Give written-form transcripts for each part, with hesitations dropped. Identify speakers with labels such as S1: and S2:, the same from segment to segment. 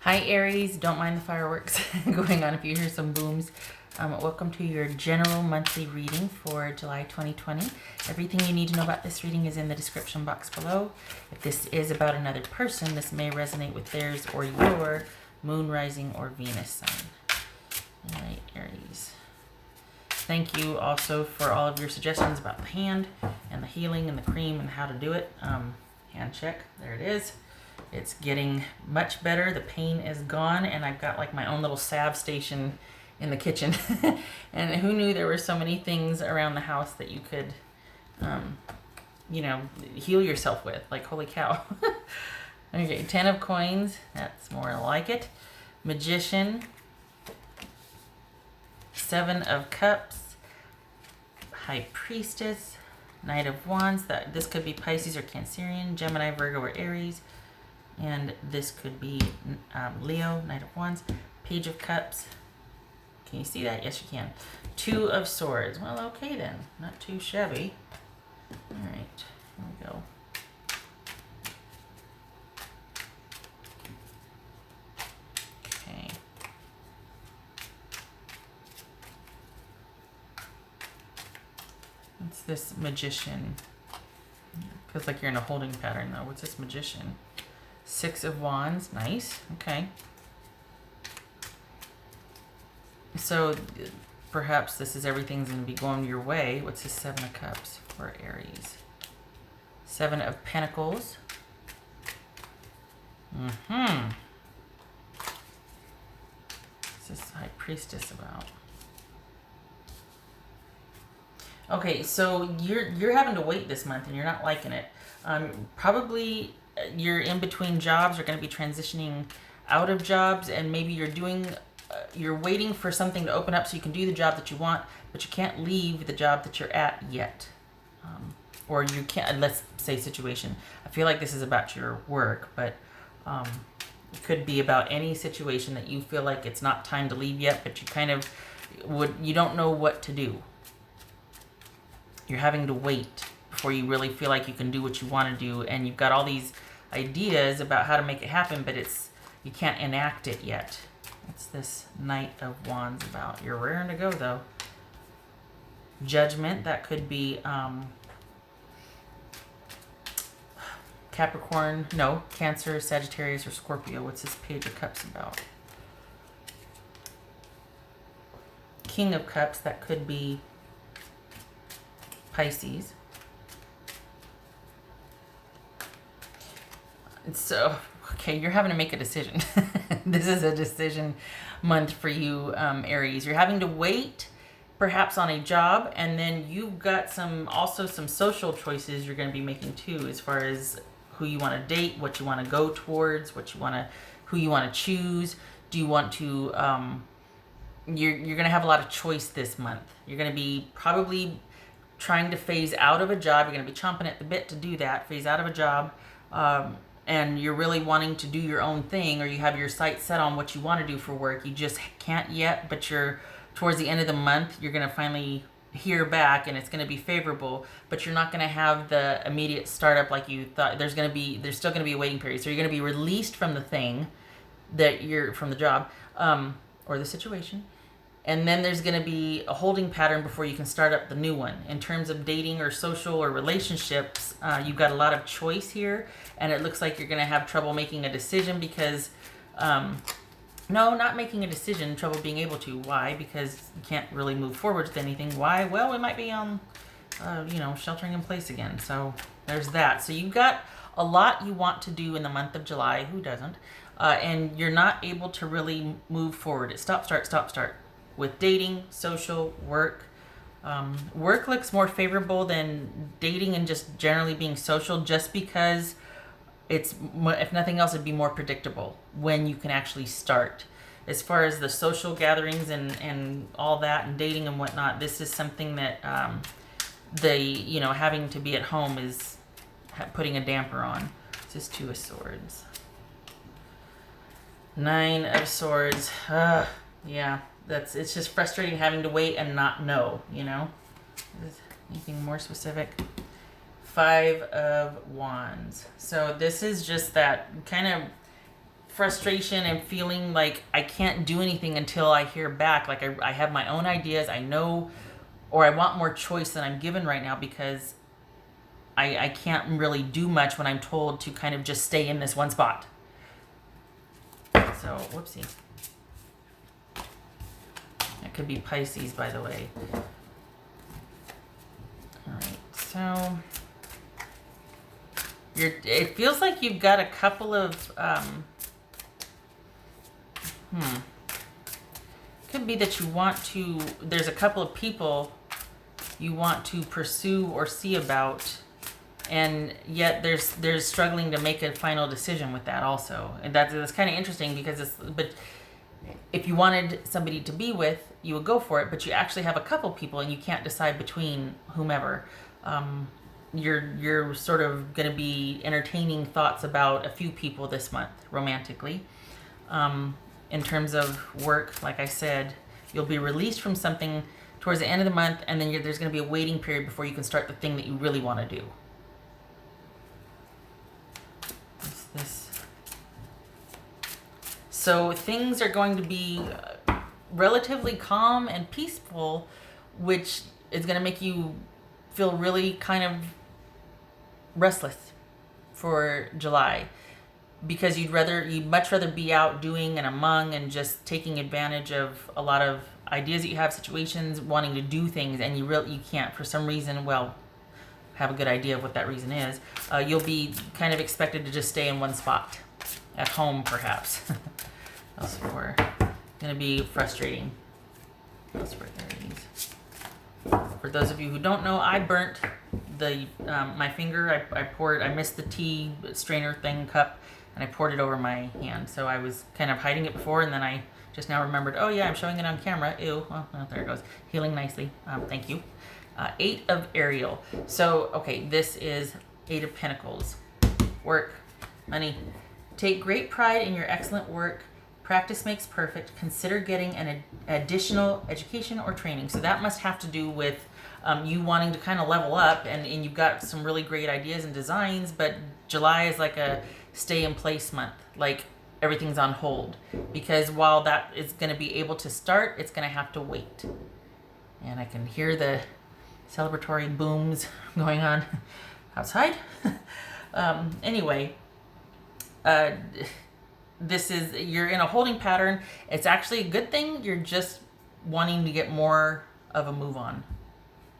S1: Hi Aries, don't mind the fireworks going on if you hear some booms. Welcome to your general monthly reading for July 2020. Everything you need to know about this reading is in the description box below. If this is about another person, this may resonate with theirs or your moon, rising, or Venus sign. All right, Aries. Thank you also for all of your suggestions about the hand and the healing and the cream and how to do it. Hand check, there it is. It's getting much better. The pain is gone, and I've got like my own little salve station in the kitchen. And who knew there were so many things around the house that you could, heal yourself with. Like, holy cow. Okay, 10 of coins. That's more like it. Magician. 7 of cups. High priestess. Knight of wands. This could be Pisces or Cancerian, Gemini, Virgo, or Aries. And this could be Leo, Knight of Wands, Page of Cups. Can you see that? Yes, you can. 2 of Swords. Well, okay then. Not too shabby. All right, here we go. Okay. What's this Magician? Feels like you're in a holding pattern though. What's this Magician? 6 of Wands, nice, okay. So perhaps this is everything's going to be going your way. What's this 7 of Cups for Aries? 7 of Pentacles. What's this High Priestess about? Okay, so you're having to wait this month and you're not liking it. Probably you're in between jobs, you're going to be transitioning out of jobs, and maybe you're waiting for something to open up so you can do the job that you want, but you can't leave the job that you're at yet. Or you can't, let's say situation. I feel like this is about your work, but it could be about any situation that you feel like it's not time to leave yet, but you kind of you don't know what to do. You're having to wait before you really feel like you can do what you want to do, and you've got all these ideas about how to make it happen, but you can't enact it yet. What's this Knight of Wands about? You're raring to go though. Judgment, that could be Capricorn, no, Cancer, Sagittarius, or Scorpio. What's this Page of Cups about? King of Cups, that could be Pisces. So, okay, you're having to make a decision. This is a decision month for you, Aries. You're having to wait perhaps on a job, and then you've got some social choices you're going to be making too, as far as who you want to date, what you want to go towards, who you want to choose. Do you want to you're going to have a lot of choice this month. You're going to be probably trying to phase out of a job. You're going to be chomping at the bit to do that, phase out of a job. And you're really wanting to do your own thing, or you have your sights set on what you want to do for work. You just can't yet, but you're towards the end of the month, you're going to finally hear back, and it's going to be favorable, but you're not going to have the immediate startup like you thought. There's still going to be a waiting period. So you're going to be released from the thing from the job, or the situation. And then there's going to be a holding pattern before you can start up the new one. In terms of dating or social or relationships, you've got a lot of choice here, and it looks like you're going to have trouble making a decision because, no, not making a decision, trouble being able to. Why? Because you can't really move forward with anything. Why? Well, we might be on, sheltering in place again. So there's that. So you've got a lot you want to do in the month of July. Who doesn't? And you're not able to really move forward. It's stop, start. With dating, social, work. Work looks more favorable than dating and just generally being social, just because it's, if nothing else, it'd be more predictable when you can actually start. As far as the social gatherings and all that and dating and whatnot, this is something that having to be at home is putting a damper on. This is 2 of Swords. 9 of Swords. Yeah. It's just frustrating having to wait and not know, Anything more specific? 5 of Wands. So this is just that kind of frustration and feeling like I can't do anything until I hear back. Like I have my own ideas. I know, or I want more choice than I'm given right now because I can't really do much when I'm told to kind of just stay in this one spot. So, whoopsie. That could be Pisces, by the way. All right, so it feels like you've got a couple of, could be that you want to, there's a couple of people you want to pursue or see about, and yet there's struggling to make a final decision with that also. And that's kind of interesting because but if you wanted somebody to be with, you would go for it, but you actually have a couple people and you can't decide between whomever. You're sort of going to be entertaining thoughts about a few people this month romantically. In terms of work, like I said, you'll be released from something towards the end of the month, and then there's going to be a waiting period before you can start the thing that you really want to do. What's this? So things are going to be relatively calm and peaceful, which is going to make you feel really kind of restless for July, because you'd much rather be out doing and among and just taking advantage of a lot of ideas that you have, situations, wanting to do things, and you can't for some reason. Well, have a good idea of what that reason is. You'll be kind of expected to just stay in one spot, at home perhaps. That's for going to be frustrating. That's for Aries. For those of you who don't know, I burnt the my finger. I missed the tea strainer thing cup, and I poured it over my hand. So I was kind of hiding it before, and then I just now remembered, oh yeah, I'm showing it on camera. Ew. Oh, there it goes. Healing nicely. Thank you. 8 of Ariel. So, okay, this is 8 of Pentacles. Work. Money. Take great pride in your excellent work. Practice makes perfect. Consider getting an additional education or training. So that must have to do with you wanting to kind of level up, and you've got some really great ideas and designs, but July is like a stay in place month. Like everything's on hold, because while that is going to be able to start, it's going to have to wait. And I can hear the celebratory booms going on outside. Anyway, you're in a holding pattern. It's actually a good thing. You're just wanting to get more of a move on,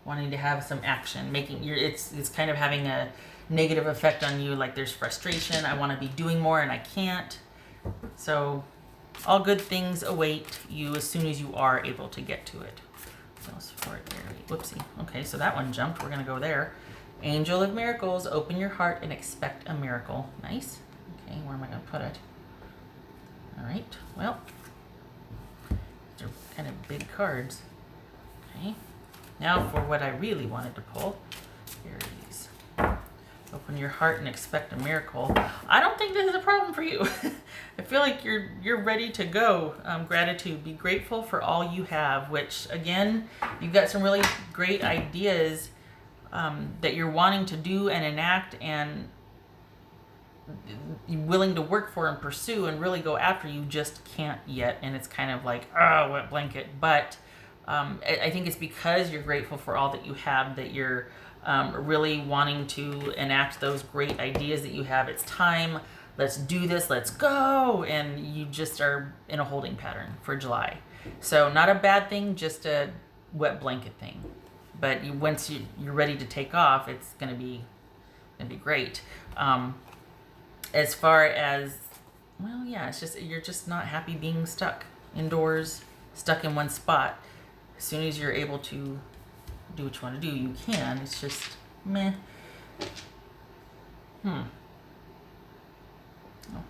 S1: wanting to have some action, it's kind of having a negative effect on you. Like there's frustration. I want to be doing more and I can't. So all good things await you as soon as you are able to get to it. Whoopsie. Okay, so that one jumped. We're going to go there. Angel of Miracles, open your heart and expect a miracle. Nice. Okay, where am I going to put it? All right, well, these are kind of big cards. Okay, now for what I really wanted to pull. Aries. Open your heart and expect a miracle. I don't think this is a problem for you. I feel like you're ready to go. Gratitude. Be grateful for all you have, which again, you've got some really great ideas that you're wanting to do and enact, and you're willing to work for and pursue and really go after. You just can't yet, and it's kind of like, oh, wet blanket. But I think it's because you're grateful for all that you have that you're really wanting to enact those great ideas that you have. It's time. Let's do this. Let's go. And you just are in a holding pattern for July. So not a bad thing, just a wet blanket thing. But once you're ready to take off, it's gonna be great. As far as, well, yeah, it's just you're just not happy being stuck indoors, stuck in one spot. As soon as you're able to do what you want to do, you can. It's just meh. Oh,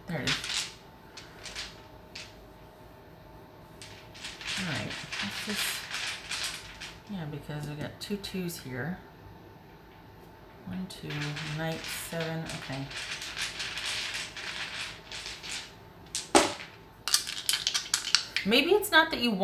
S1: there it is. All right, let's just, yeah, because we got 2 2s here. 1 2 Knight 7. Okay. Maybe it's not that you've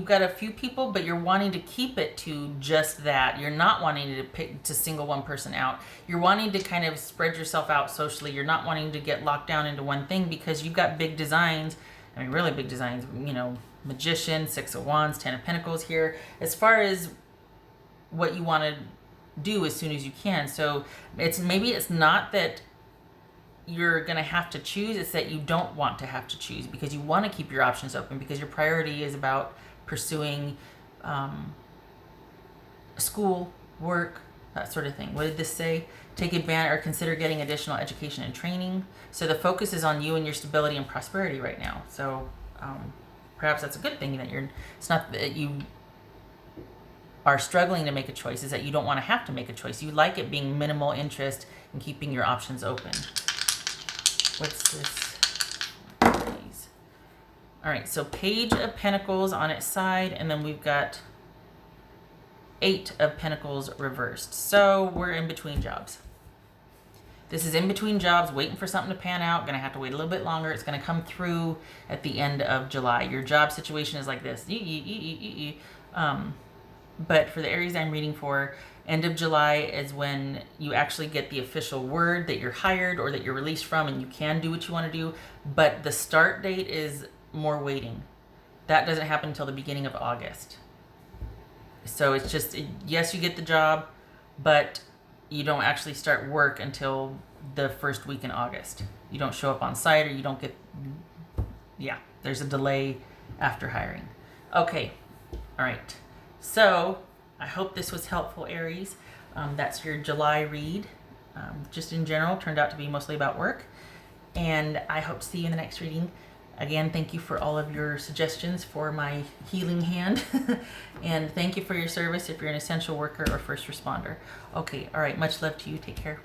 S1: got a few people, but you're wanting to keep it to just that. You're not wanting to single one person out. You're wanting to kind of spread yourself out socially. You're not wanting to get locked down into one thing because you've got big designs. I mean, really big designs, Magician, 6 of Wands, 10 of Pentacles here. As far as what you want to do as soon as you can. So maybe it's not that you're going to have to choose, it's that you don't want to have to choose because you want to keep your options open because your priority is about pursuing school, work, that sort of thing. What did this say? Take advantage or consider getting additional education and training. So the focus is on you and your stability and prosperity right now. So perhaps that's a good thing that it's not that you are struggling to make a choice, is that you don't want to have to make a choice. You like it being minimal interest and keeping your options open. What's this? All right, so Page of Pentacles on its side, and then we've got 8 of Pentacles reversed. So we're in between jobs. This is in between jobs, waiting for something to pan out. Gonna have to wait a little bit longer. It's gonna come through at the end of July. Your job situation is like this. But for the Aries I'm reading for, end of July is when you actually get the official word that you're hired or that you're released from and you can do what you want to do. But the start date is more waiting. That doesn't happen until the beginning of August. So it's just, yes, you get the job, but you don't actually start work until the first week in August. You don't show up on site or you don't get, there's a delay after hiring. Okay, all right. So I hope this was helpful, Aries. That's your July read. Just in general, turned out to be mostly about work. And I hope to see you in the next reading. Again, thank you for all of your suggestions for my healing hand. And thank you for your service if you're an essential worker or first responder. Okay, all right. Much love to you. Take care.